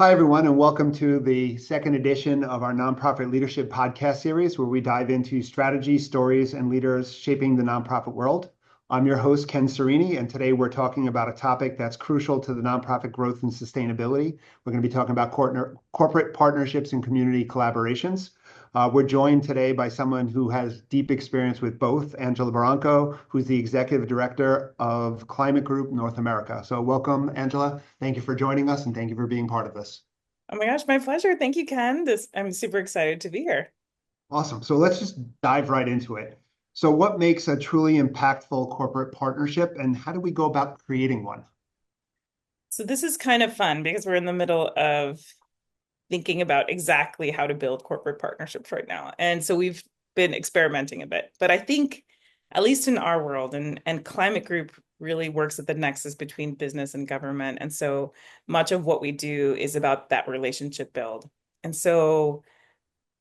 Hi, everyone, and welcome to the second edition of our Nonprofit Leadership Podcast series, where we dive into strategy, stories, and leaders shaping the nonprofit world. I'm your host, Ken Cerini, and today we're talking about a topic that's crucial to the nonprofit growth and sustainability. We're going to be talking about corporate partnerships and community collaborations. We're joined today by someone who has deep experience with both, Angela Barranco, who's the Executive Director of Climate Group North America. So welcome, Angela. Thank you for joining us, and thank you for being part of this. Oh my gosh, my pleasure. Thank you, Ken. I'm super excited to be here. Awesome. So let's just dive right into it. So what makes a truly impactful corporate partnership, and how do we go about creating one? So this is kind of fun because we're in the middle of thinking about exactly how to build corporate partnerships right now. And so we've been experimenting a bit. But I think, at least in our world, and Climate Group really works at the nexus between business and government. And so much of what we do is about that relationship build. And so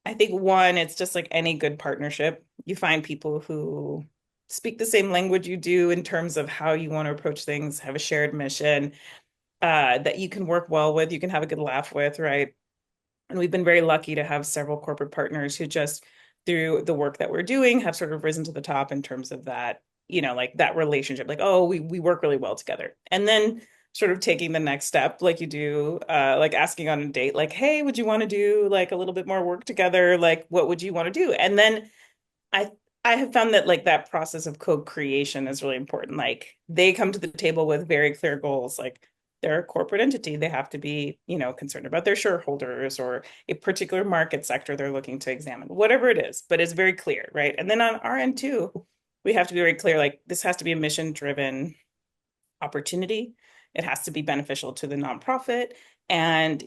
I think one, it's just like any good partnership. You find people who speak the same language you do in terms of how you want to approach things, have a shared mission, that you can work well with, you can have a good laugh with, right? And we've been very lucky to have several corporate partners who just through the work that we're doing have sort of risen to the top in terms of that, like that relationship, like, oh, we work really well together. And then sort of taking the next step, like you do, like asking on a date, like, hey, would you want to do like a little bit more work together? Like, what would you want to do? And then I I have found that like that process of co-creation is really important. Like they come to the table with very clear goals. Like they're a corporate entity. They have to be, concerned about their shareholders or a particular market sector they're looking to examine, whatever it is, but it's very clear, right? And then on our end too, we have to be very clear, like this has to be a mission-driven opportunity. It has to be beneficial to the nonprofit. And,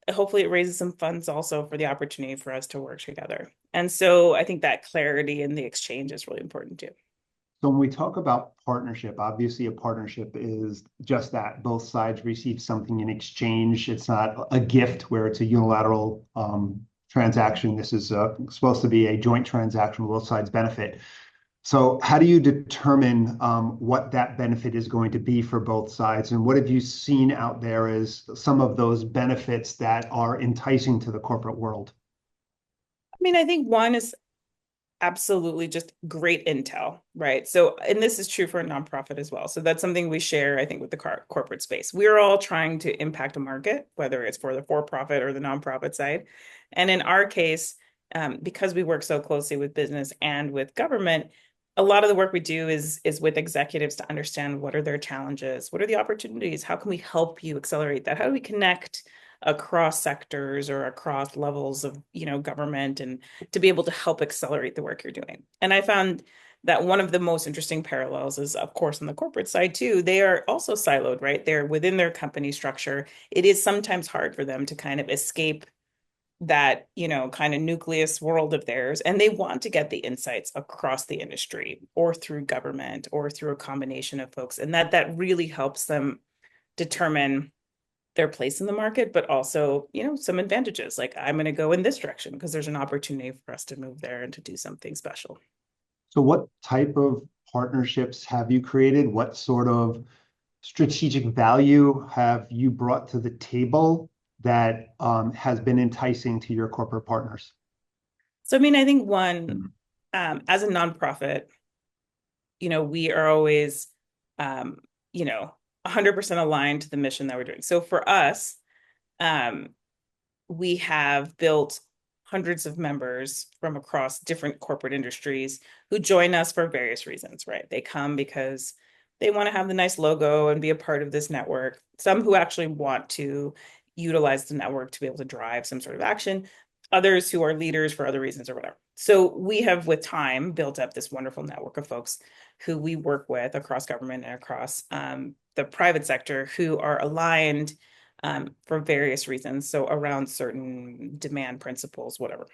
hopefully it raises some funds also for the opportunity for us to work together. And so I think that clarity in the exchange is really important too. So when we talk about partnership, obviously a partnership is just that. Both sides receive something in exchange. It's not a gift where it's a unilateral transaction. This is supposed to be a joint transaction where both sides benefit. So how do you determine what that benefit is going to be for both sides? And what have you seen out there as some of those benefits that are enticing to the corporate world? I mean, I think one is absolutely just great intel, right? So, and this is true for a nonprofit as well. So that's something we share, I think, with the corporate space. We're all trying to impact a market, whether it's for the for-profit or the nonprofit side. And in our case, because we work so closely with business and with government, a lot of the work we do is with executives to understand what are their challenges, what are the opportunities, how can we help you accelerate that, how do we connect across sectors or across levels of government and to be able to help accelerate the work you're doing. And I found that one of the most interesting parallels is, of course, on the corporate side too. They are also siloed, right? They're within their company structure. It is sometimes hard for them to kind of escape that, kind of nucleus world of theirs. And they want to get the insights across the industry or through government or through a combination of folks. And that really helps them determine their place in the market, but also, some advantages. Like I'm going to go in this direction because there's an opportunity for us to move there and to do something special. So what type of partnerships have you created? What sort of strategic value have you brought to the table that has been enticing to your corporate partners? So, I mean, I think one, as a nonprofit, we are always, um, 100% aligned to the mission that we're doing. So for us, um, we have built hundreds of members from across different corporate industries who join us for various reasons, right? They come because they want to have the nice logo and be a part of this network. Some who actually want to utilize the network to be able to drive some sort of action, others who are leaders for other reasons or whatever. So we have, with time, built up this wonderful network of folks who we work with across government and across the private sector who are aligned for various reasons. So around certain demand principles, whatever.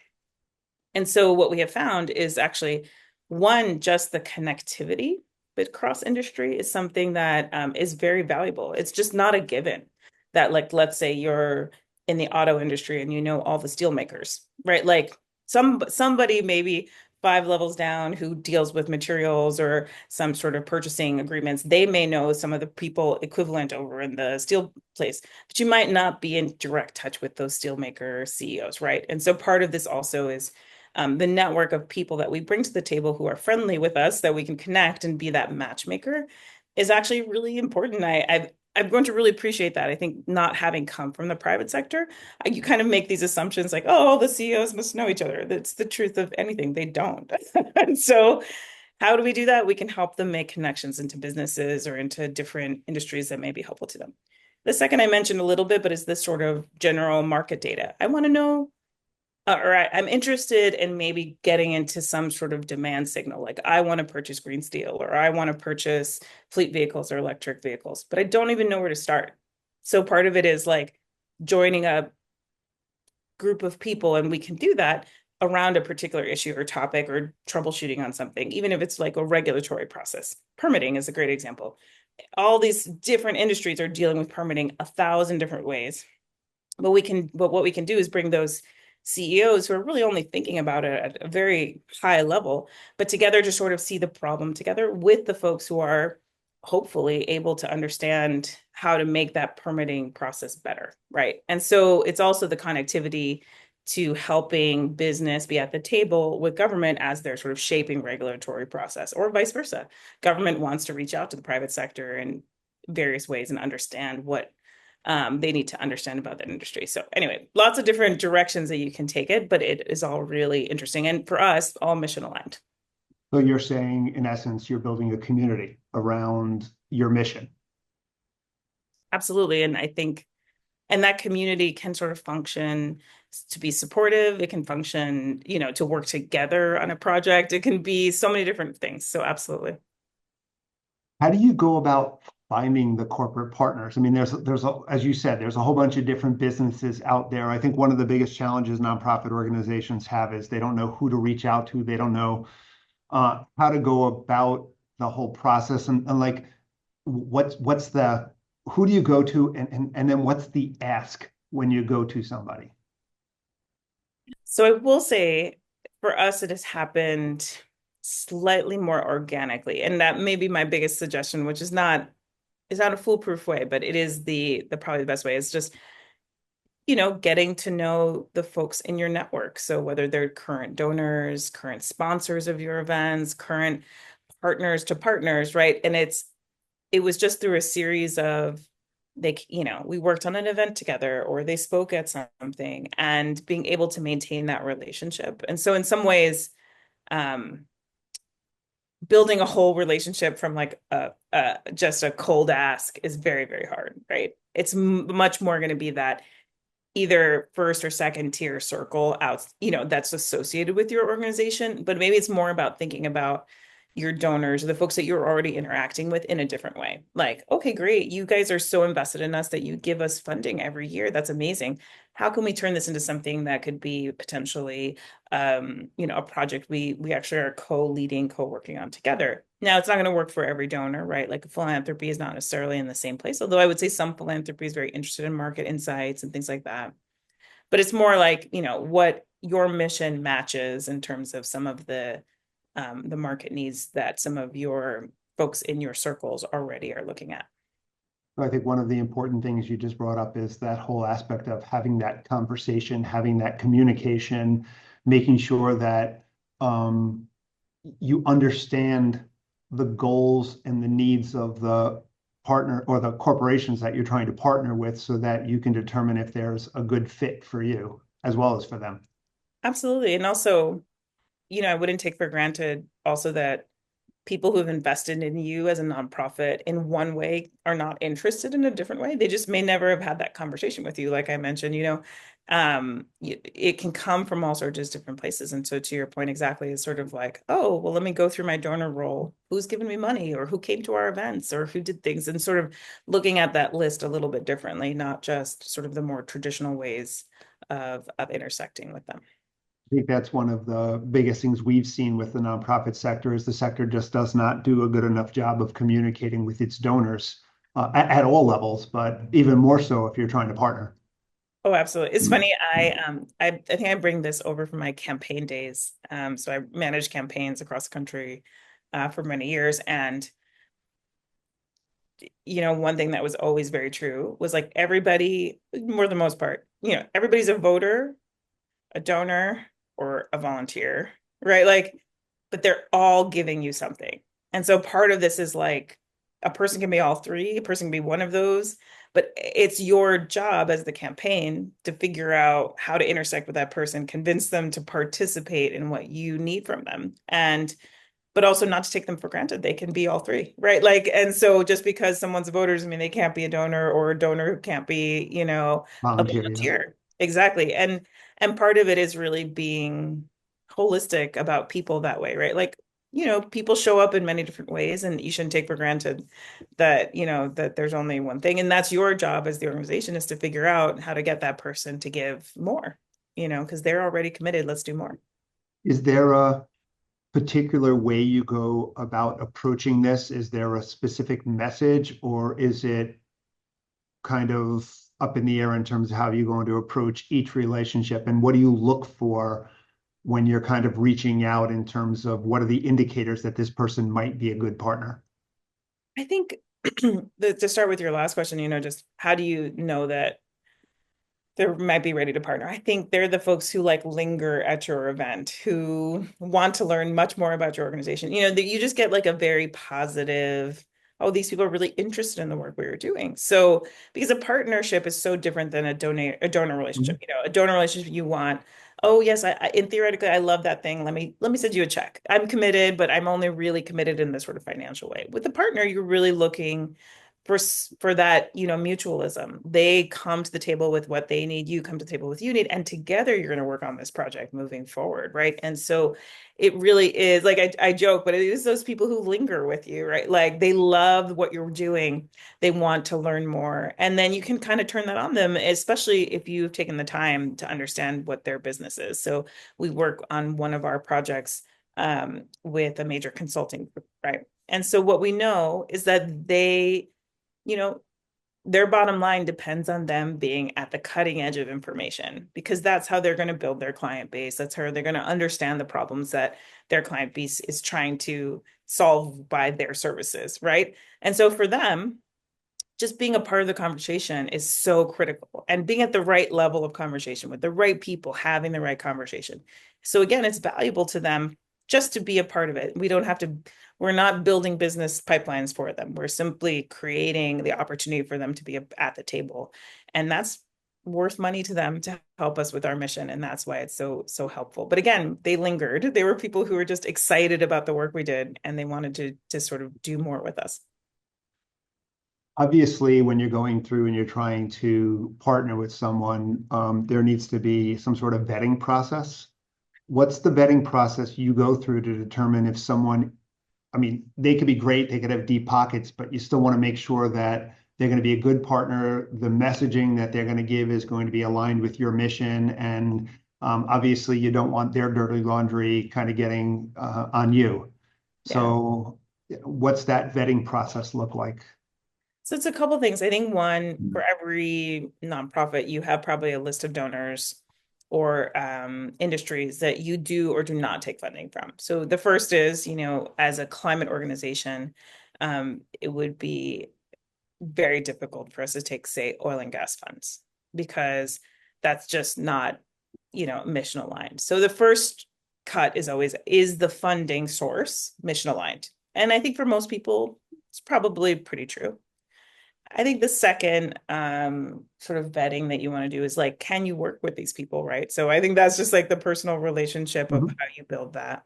And so what we have found is actually one, just the connectivity but cross industry is something that is very valuable. It's just not a given that, like, let's say you're in the auto industry and you know all the steel makers, right? Like somebody maybe 5 levels down who deals with materials or some sort of purchasing agreements. They may know some of the people equivalent over in the steel place, but you might not be in direct touch with those steelmaker CEOs, right? And so part of this also is the network of people that we bring to the table who are friendly with us, that we can connect and be that matchmaker, is actually really important. I'm going to really appreciate that. I think not having come from the private sector, you kind of make these assumptions like, oh, all the CEOs must know each other. That's the truth of anything. They don't. And so how do we do that? We can help them make connections into businesses or into different industries that may be helpful to them. The second I mentioned a little bit, but is this sort of general market data. I want to know, I'm interested in maybe getting into some sort of demand signal. Like I want to purchase green steel, or I want to purchase fleet vehicles or electric vehicles, but I don't even know where to start. So part of it is like joining a group of people, and we can do that around a particular issue or topic or troubleshooting on something, even if it's like a regulatory process. Permitting is a great example. All these different industries are dealing with permitting 1,000 different ways. But what we can do is bring those CEOs who are really only thinking about it at a very high level, but together to sort of see the problem together with the folks who are hopefully able to understand how to make that permitting process better, right? And so it's also the connectivity to helping business be at the table with government as they're sort of shaping regulatory process, or vice versa. Government wants to reach out to the private sector in various ways and understand what they need to understand about that industry. So anyway, lots of different directions that you can take it, but it is all really interesting. And for us, all mission aligned. So you're saying, in essence, you're building a community around your mission. Absolutely. And I think, and that community can sort of function to be supportive. It can function, to work together on a project. It can be so many different things. So absolutely. How do you go about finding the corporate partners? I mean, as you said, there's a whole bunch of different businesses out there. I think one of the biggest challenges nonprofit organizations have is they don't know who to reach out to. They don't know how to go about the whole process, and like who do you go to, and then what's the ask when you go to somebody? So I will say for us, it has happened slightly more organically. And that may be my biggest suggestion, which is not a foolproof way, but it is the probably the best way. Is just, getting to know the folks in your network. So whether they're current donors, current sponsors of your events, current partners to partners, right? And it was just through a series of we worked on an event together, or they spoke at something, and being able to maintain that relationship. And so in some ways, building a whole relationship from like just a cold ask is very, very hard, right? It's much more going to be that either first or second tier circle out, that's associated with your organization. But maybe it's more about thinking about your donors or the folks that you're already interacting with in a different way. Like, okay, great. You guys are so invested in us that you give us funding every year. That's amazing. How can we turn this into something that could be potentially, a project we actually are co-leading, co-working on together? Now, it's not going to work for every donor, right? Like philanthropy is not necessarily in the same place, although I would say some philanthropy is very interested in market insights and things like that. But it's more like, what your mission matches in terms of some of the market needs that some of your folks in your circles already are looking at. I think one of the important things you just brought up is that whole aspect of having that conversation, having that communication, making sure that you understand the goals and the needs of the partner or the corporations that you're trying to partner with, so that you can determine if there's a good fit for you as well as for them. Absolutely. And also, I wouldn't take for granted also that people who have invested in you as a nonprofit in one way are not interested in a different way. They just may never have had that conversation with you. Like I mentioned, it can come from all sorts of different places. And so to your point exactly, it's sort of like, oh, well, let me go through my donor roll. Who's given me money, or who came to our events, or who did things, and sort of looking at that list a little bit differently, not just sort of the more traditional ways of intersecting with them. I think that's one of the biggest things we've seen with the nonprofit sector is the sector just does not do a good enough job of communicating with its donors at all levels, but even more so if you're trying to partner. Oh, absolutely. It's funny. I think I bring this over from my campaign days. So I managed campaigns across the country for many years. And, one thing that was always very true was like everybody, more the most part, everybody's a voter, a donor, or a volunteer, right? Like, but they're all giving you something. And so part of this is like a person can be all three, a person can be one of those, but it's your job as the campaign to figure out how to intersect with that person, convince them to participate in what you need from them. And but also not to take them for granted. They can be all three, right? Like, and so just because someone's voters, I mean, they can't be a donor or a donor who can't be, a Volunteer, yeah. volunteer. Exactly. And part of it is really being holistic about people that way, right? Like, people show up in many different ways, and you shouldn't take for granted that, that there's only one thing. And that's your job as the organization is to figure out how to get that person to give more, because they're already committed. Let's do more. Is there a particular way you go about approaching this? Is there a specific message, or is it kind of up in the air in terms of how you're going to approach each relationship? And what do you look for when you're kind of reaching out in terms of what are the indicators that this person might be a good partner? I think to start with your last question, just how do you know that they might be ready to partner? I think they're the folks who like linger at your event, who want to learn much more about your organization. That you just get like a very positive, oh, these people are really interested in the work we are doing. So because a partnership is so different than a donor relationship. Mhm. A donor relationship you want, oh yes, in theoretically I love that thing. Let me send you a check. I'm committed, but I'm only really committed in this sort of financial way. With a partner, you're really looking for that, mutualism. They come to the table with what they need, you come to the table with you need, and together you're going to work on this project moving forward, right? And so it really is like I joke, but it is those people who linger with you, right? Like they love what you're doing, they want to learn more, and then you can kind of turn that on them, especially if you've taken the time to understand what their business is. So we work on one of our projects with a major consulting group, right? And so what we know is that you know, their bottom line depends on them being at the cutting edge of information because that's how they're going to build their client base. That's how they're going to understand the problems that their client base is trying to solve by their services, right? And so for them, just being a part of the conversation is so critical and being at the right level of conversation with the right people, having the right conversation. So again, it's valuable to them just to be a part of it. We're not building business pipelines for them. We're simply creating the opportunity for them to be at the table. And that's worth money to them to help us with our mission. And that's why it's so helpful. But again, they lingered. They were people who were just excited about the work we did and they wanted to sort of do more with us. Obviously, when you're going through and you're trying to partner with someone, there needs to be some sort of vetting process. What's the vetting process you go through to determine if someone, I mean, they could be great, they could have deep pockets, but you still want to make sure that they're going to be a good partner. The messaging that they're going to give is going to be aligned with your mission. And obviously, you don't want their dirty laundry kind of getting on you. Yeah. So, what's that vetting process look like? So it's a couple things. I think one, for every nonprofit, you have probably a list of donors or industries that you do or do not take funding from. So the first is, as a climate organization, it would be very difficult for us to take, say, oil and gas funds because that's just not, mission aligned. So the first cut is always, is the funding source mission aligned? And I think for most people, it's probably pretty true. I think the second sort of vetting that you want to do is like, can you work with these people, right? So I think that's just like the personal relationship of Mhm. how you build that.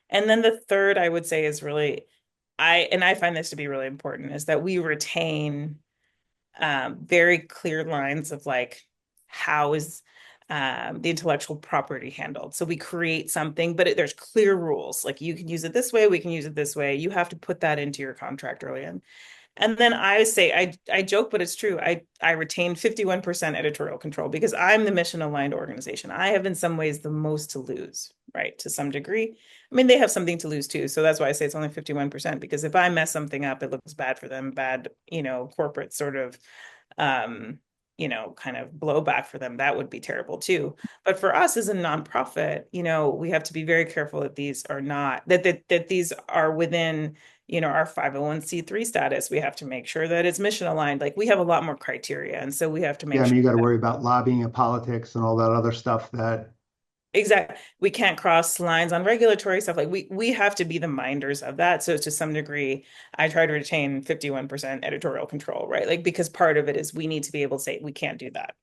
And then the third I would say is really, I find this to be really important, is that we retain very clear lines of like, how is the intellectual property handled? So we create something, but there's clear rules. Like you can use it this way, we can use it this way. You have to put that into your contract early in. And then I say, I joke, but it's true. I retain 51% editorial control because I'm the mission aligned organization. I have in some ways the most to lose, right? To some degree. I mean, they have something to lose too. So that's why I say it's only 51% because if I mess something up, it looks bad for them, bad, corporate sort of um kind of blowback for them, that would be terrible too. But for us as a nonprofit, we have to be very careful that these are not that these are within, our 501(c)(3) status. We have to make sure that it's mission aligned. Like we have a lot more criteria, and so we have to Yeah, make I sure mean, you got to that worry about lobbying and politics and all that other stuff that, exactly we can't cross lines on regulatory stuff. Like we have to be the minders of that. So to some degree, I try to retain 51% editorial control, right? Like because part of it is we need to be able to say we can't do that,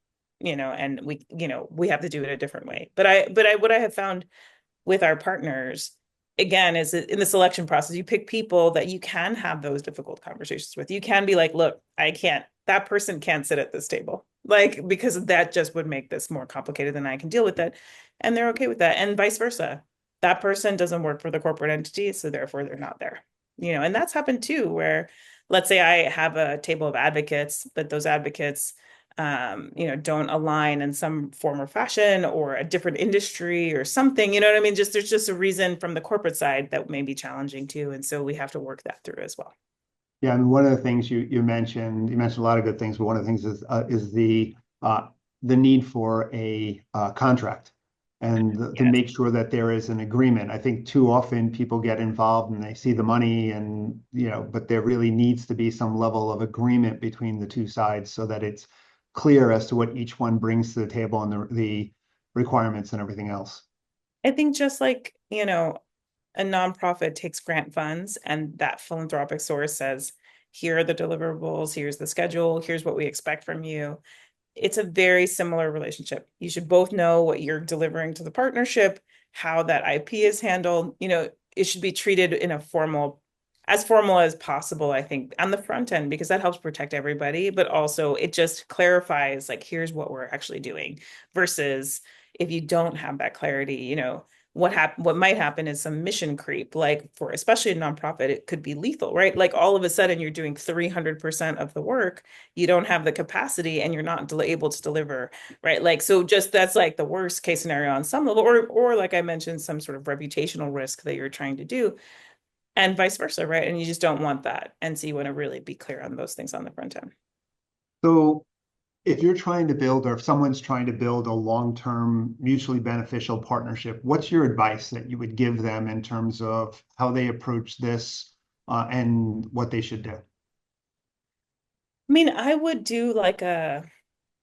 and we have to do it a different way. But what I have found with our partners, again, is in the selection process, you pick people that you can have those difficult conversations with. You can be like, look, that person can't sit at this table. Like, because that just would make this more complicated than I can deal with it. And they're okay with that. And vice versa. That person doesn't work for the corporate entity, so therefore they're not there. And that's happened too, where let's say I have a table of advocates, but those advocates don't align in some form or fashion or a different industry or something, you know what I mean? There's just a reason from the corporate side that may be challenging too. And so we have to work that through as well. yeah, I mean, one of the things you mentioned a lot of good things, but one of the things is the need for a contract and to Yes. make sure that there is an agreement. I think too often people get involved and they see the money and, but there really needs to be some level of agreement between the two sides so that it's clear as to what each one brings to the table and the requirements and everything else. I think just like, a nonprofit takes grant funds and that philanthropic source says, here are the deliverables, here's the schedule, here's what we expect from you. It's a very similar relationship. You should both know what you're delivering to the partnership, how that IP is handled. It should be treated in as formal as possible, I think, on the front end, because that helps protect everybody, but also it just clarifies like, here's what we're actually doing versus if you don't have that clarity, what might happen is some mission creep, like for especially a nonprofit, it could be lethal, right? Like all of a sudden you're doing 300% of the work, you don't have the capacity and you're not able to deliver, right? Like, so just that's like the worst case scenario on some level, or like I mentioned, some sort of reputational risk that you're trying to do, and vice versa, right? And you just don't want that. And so you want to really be clear on those things on the front end. So if you're trying to build, or if someone's trying to build a long-term mutually beneficial partnership, what's your advice that you would give them in terms of how they approach this and what they should do? I mean, I would do like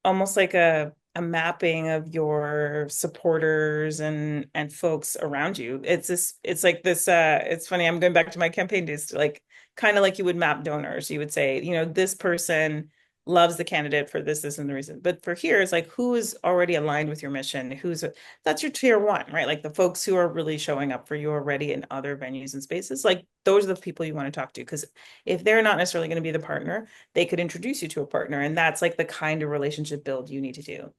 almost like a mapping of your supporters and folks around you. It's like this it's funny, I'm going back to my campaign days, like kind of like you would map donors. You would say, this person loves the candidate for this and the reason. But for here, it's like who is already aligned with your mission? That's your tier one, right? Like the folks who are really showing up for you already in other venues and spaces. Like those are the people you want to talk to. Because if they're not necessarily going to be the partner, they could introduce you to a partner. And that's like the kind of relationship build you need to do.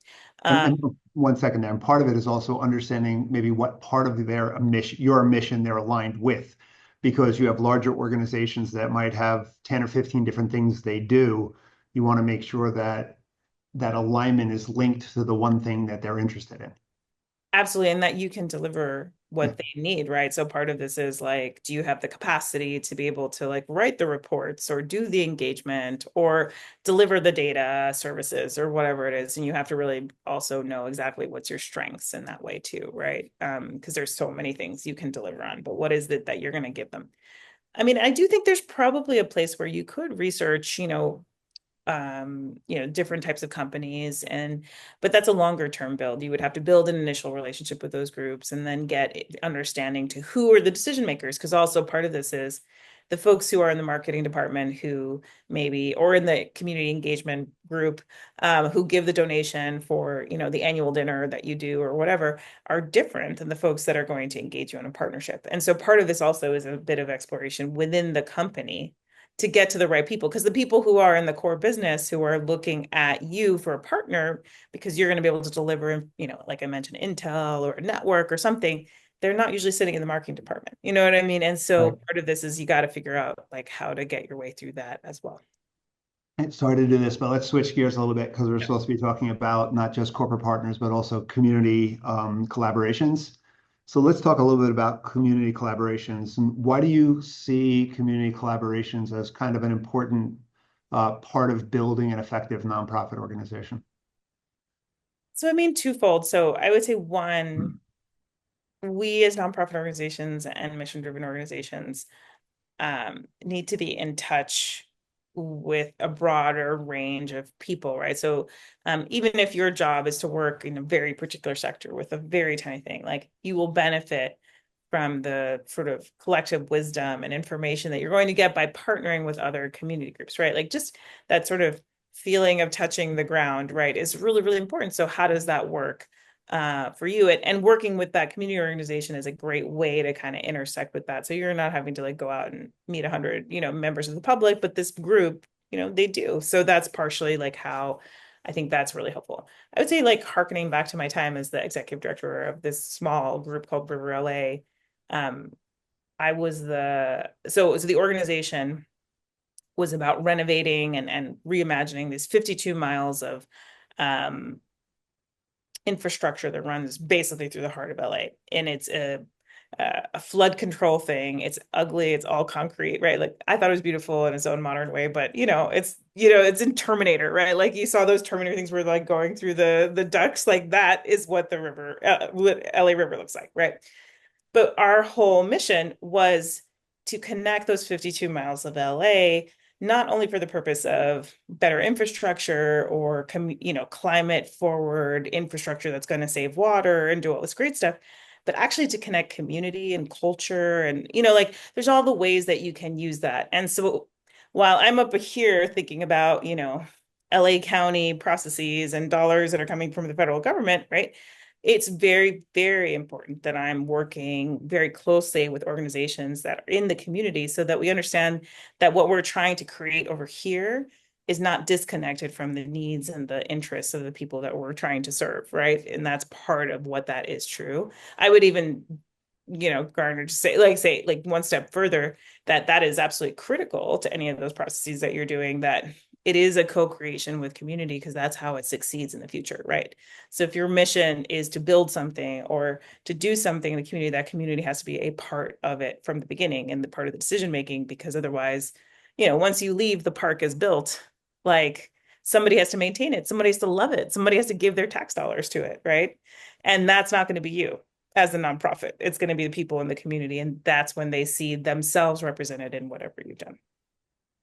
And 1 second there. And part of it is also understanding maybe what part of their mission, your mission, they're aligned with, because you have larger organizations that might have 10 or 15 different things they do. You want to make sure that that alignment is linked to the one thing that they're interested in. Absolutely. And that you can deliver Yeah. what they need, right? So part of this is like, do you have the capacity to be able to like write the reports or do the engagement or deliver the data services or whatever it is? And you have to really also know exactly what's your strengths in that way too, right? Because there's so many things you can deliver on, but what is it that you're going to give them? I mean, I do think there's probably a place where you could research, different types of companies, but that's a longer term build. You would have to build an initial relationship with those groups and then get understanding to who are the decision makers, because also part of this is the folks who are in the marketing department who maybe, or in the community engagement group, who give the donation for the annual dinner that you do or whatever, are different than the folks that are going to engage you in a partnership. And so part of this also is a bit of exploration within the company to get to the right people, because the people who are in the core business who are looking at you for a partner because you're going to be able to deliver, like I mentioned, intel or a network or something, they're not usually sitting in the marketing department. You know what I mean? And so Right. part of this is you got to figure out like how to get your way through that as well. Sorry to do this, but let's switch gears a little bit because we're Yeah. supposed to be talking about not just corporate partners, but also community collaborations. So let's talk a little bit about community collaborations. And why do you see community collaborations as kind of an important part of building an effective nonprofit organization? So I mean twofold. So I would say one, we as nonprofit organizations and mission-driven organizations need to be in touch with a broader range of people, right? So even if your job is to work in a very particular sector with a very tiny thing, like you will benefit from the sort of collective wisdom and information that you're going to get by partnering with other community groups, right? Like just that sort of feeling of touching the ground, right, is really, really important. So how does that work? For you and working with that community organization is a great way to kind of intersect with that. So you're not having to like go out and meet 100, members of the public, but this group, they do. So that's partially like how I think that's really helpful. I would say like harkening back to my time as the executive director of this small group called River LA. Um, I was so the organization was about renovating and reimagining these 52 miles of um, infrastructure that runs basically through the heart of LA. And it's a flood control thing. It's ugly. It's all concrete, right? Like I thought it was beautiful in its own modern way, but it's in Terminator, right? Like you saw those Terminator things where like going through the ducts, like that is what the LA River looks like, right? But our whole mission was to connect those 52 miles of LA, not only for the purpose of better infrastructure or climate forward infrastructure that's going to save water and do all this great stuff, but actually to connect community and culture and like there's all the ways that you can use that. And so while I'm up here thinking about, LA County processes and dollars that are coming from the federal government, right? It's very, very important that I'm working very closely with organizations that are in the community so that we understand that what we're trying to create over here is not disconnected from the needs and the interests of the people that we're trying to serve, right? And that's part of what that is true. I would even, Garner, to say one step further, that is absolutely critical to any of those processes that you're doing, that it is a co-creation with community because that's how it succeeds in the future, right? So if your mission is to build something or to do something in the community, that community has to be a part of it from the beginning and the part of the decision making, because otherwise, once you leave, the park is built, like somebody has to maintain it, somebody has to love it, somebody has to give their tax dollars to it, right? And that's not going to be you as a nonprofit. It's going to be the people in the community, and that's when they see themselves represented in whatever you've done.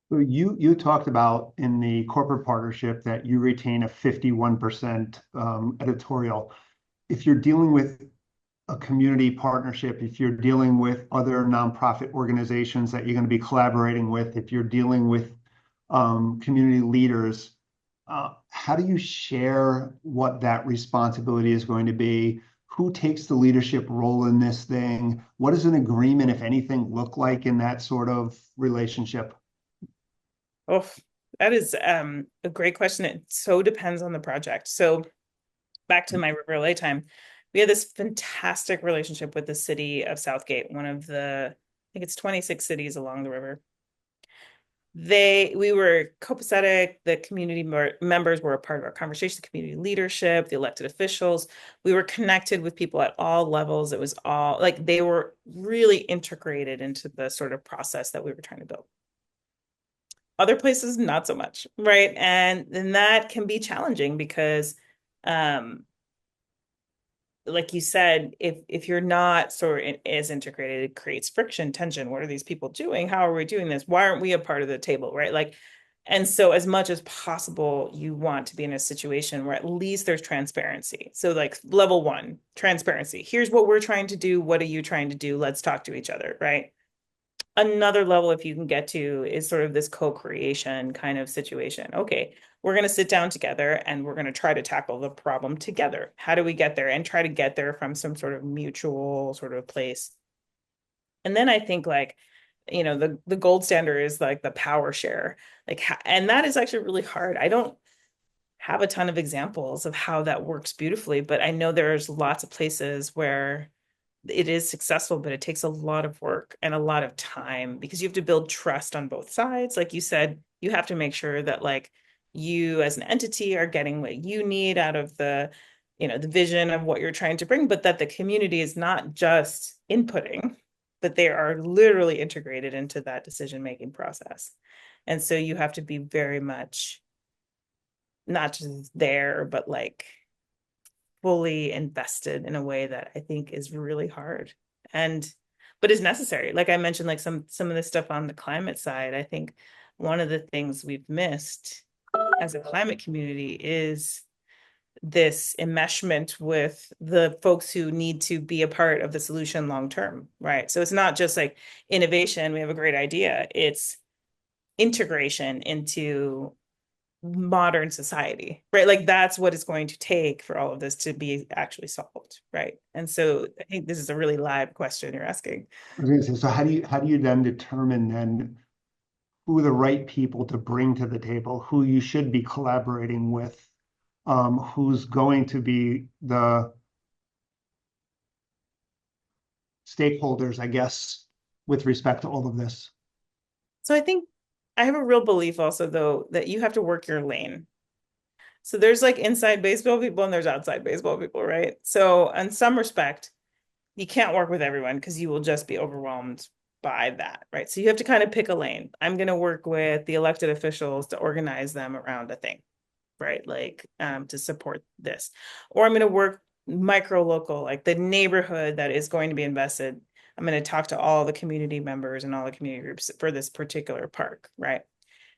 So you talked about in the corporate partnership that you retain a 51% editorial. If you're dealing with a community partnership, if you're dealing with other nonprofit organizations that you're going to be collaborating with, if you're dealing with community leaders, how do you share what that responsibility is going to be? Who takes the leadership role in this thing? What does an agreement, if anything, look like in that sort of relationship? Oh, that is a great question. It so depends on the project. So back to my River LA time, we had this fantastic relationship with the city of Southgate, one of the, I think it's 26 cities along the river. We were copacetic. The community members were a part of our conversation, the community leadership, the elected officials. We were connected with people at all levels. It was all like they were really integrated into the sort of process that we were trying to build. Other places, not so much, right? And then that can be challenging because um like you said, if you're not sort of as integrated, it creates friction, tension. What are these people doing? How are we doing this? Why aren't we a part of the table, right? Like, and so as much as possible, you want to be in a situation where at least there's transparency. So like level one, transparency. Here's what we're trying to do. What are you trying to do? Let's talk to each other, right? Another level, if you can get to, is sort of this co-creation kind of situation. Okay, we're going to sit down together and we're going to try to tackle the problem together. How do we get there? And try to get there from some sort of mutual sort of place. And then I think like, the gold standard is like the power share. Like, and that is actually really hard. I don't have a ton of examples of how that works beautifully, but I know there's lots of places where it is successful, but it takes a lot of work and a lot of time because you have to build trust on both sides. Like you said, you have to make sure that like you as an entity are getting what you need out of the vision of what you're trying to bring, but that the community is not just inputting, but they are literally integrated into that decision-making process. And so you have to be very much not just there, but like fully invested in a way that I think is really hard but is necessary. Like I mentioned, like some of the stuff on the climate side, I think one of the things we've missed as a climate community is this enmeshment with the folks who need to be a part of the solution long term, right? So it's not just like innovation, we have a great idea, it's integration into modern society, right? Like that's what it's going to take for all of this to be actually solved, right? And so I think this is a really live question you're asking. I was going to say, so how do you then determine then who the right people to bring to the table, who you should be collaborating with, who's going to be the stakeholders, I guess, with respect to all of this? So I think I have a real belief also, though, that you have to work your lane. So there's like inside baseball people and there's outside baseball people, right? So in some respect, you can't work with everyone because you will just be overwhelmed by that, right? So you have to kind of pick a lane. I'm going to work with the elected officials to organize them around a thing, right? Like to support this. Or I'm going to work micro local, like the neighborhood that is going to be invested. I'm going to talk to all the community members and all the community groups for this particular park, right?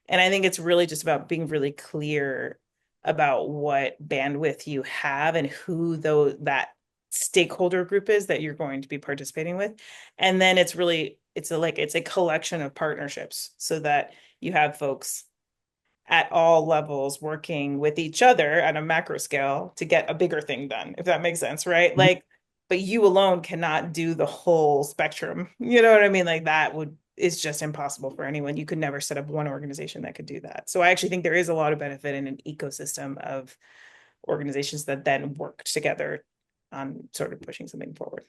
And I think it's really just about being really clear about what bandwidth you have and who that stakeholder group is that you're going to be participating with. And then it's a collection of partnerships so that you have folks at all levels working with each other at a macro scale to get a bigger thing done, if that makes sense, right? Like, but you alone cannot do the whole spectrum. You know what I mean? Like is just impossible for anyone. You could never set up one organization that could do that. So I actually think there is a lot of benefit in an ecosystem of organizations that then work together on sort of pushing something forward.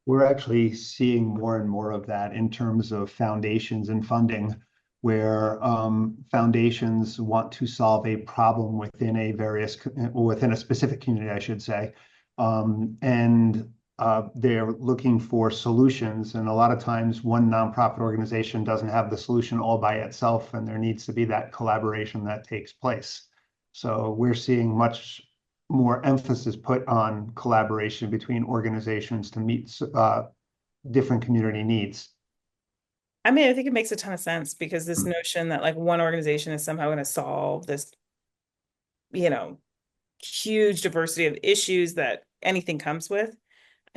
We're actually seeing more and more of that in terms of foundations and funding, where foundations want to solve a problem within a specific community, I should say, and they're looking for solutions. And a lot of times, one nonprofit organization doesn't have the solution all by itself, and there needs to be that collaboration that takes place. So we're seeing much more emphasis put on collaboration between organizations to meet different community needs. I mean, I think it makes a ton of sense because this notion that like one organization is somehow going to solve this, huge diversity of issues that anything comes with,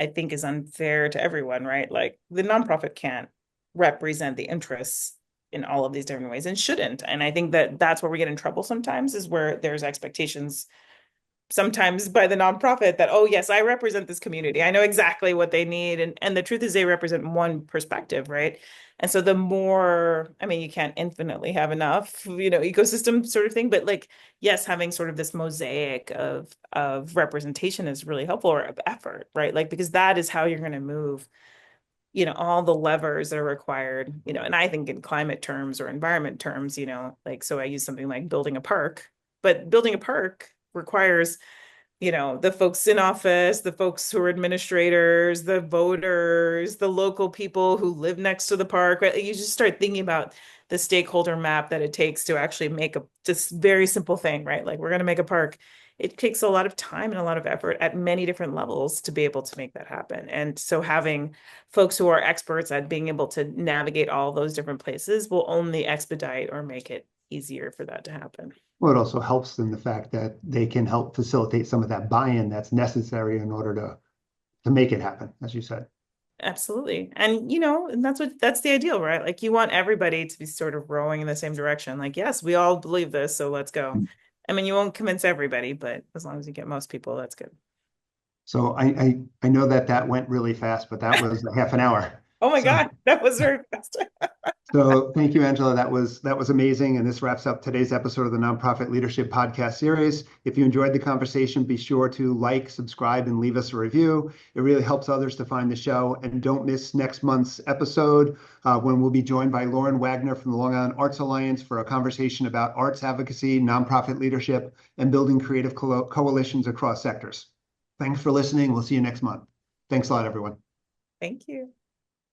I think is unfair to everyone, right? Like the nonprofit can't represent the interests in all of these different ways and shouldn't. And I think that that's where we get in trouble sometimes is where there's expectations sometimes by the nonprofit that, oh, yes, I represent this community. I know exactly what they need. And the truth is they represent one perspective, right? And so the more, I mean, you can't infinitely have enough, ecosystem sort of thing, but like, yes, having sort of this mosaic of representation is really helpful or of effort, right? Like, because that is how you're going to move, all the levers that are required, and I think in climate terms or environment terms, like, so I use something like building a park, but building a park requires the folks in office, the folks who are administrators, the voters, the local people who live next to the park, right? You just start thinking about the stakeholder map that it takes to actually make a just very simple thing, right? Like we're going to make a park. It takes a lot of time and a lot of effort at many different levels to be able to make that happen. And so having folks who are experts at being able to navigate all those different places will only expedite or make it easier for that to happen. Well, it also helps in the fact that they can help facilitate some of that buy-in that's necessary in order to make it happen, as you said. Absolutely. And and that's the ideal, right? Like you want everybody to be sort of rowing in the same direction. Like, yes, we all believe this, so let's go. I mean, you won't convince everybody, but as long as you get most people, that's good. So I know that went really fast, but that was a half an hour. Oh my So God, that was very fast. So thank you, Angela. That was amazing. And this wraps up today's episode of the Nonprofit Leadership Podcast series. If you enjoyed the conversation, be sure to like, subscribe, and leave us a review. It really helps others to find the show. And don't miss next month's episode when we'll be joined by Lauren Wagner from the Long Island Arts Alliance for a conversation about arts advocacy, nonprofit leadership, and building creative coalitions across sectors. Thanks for listening. We'll see you next month. Thanks a lot, everyone. Thank you.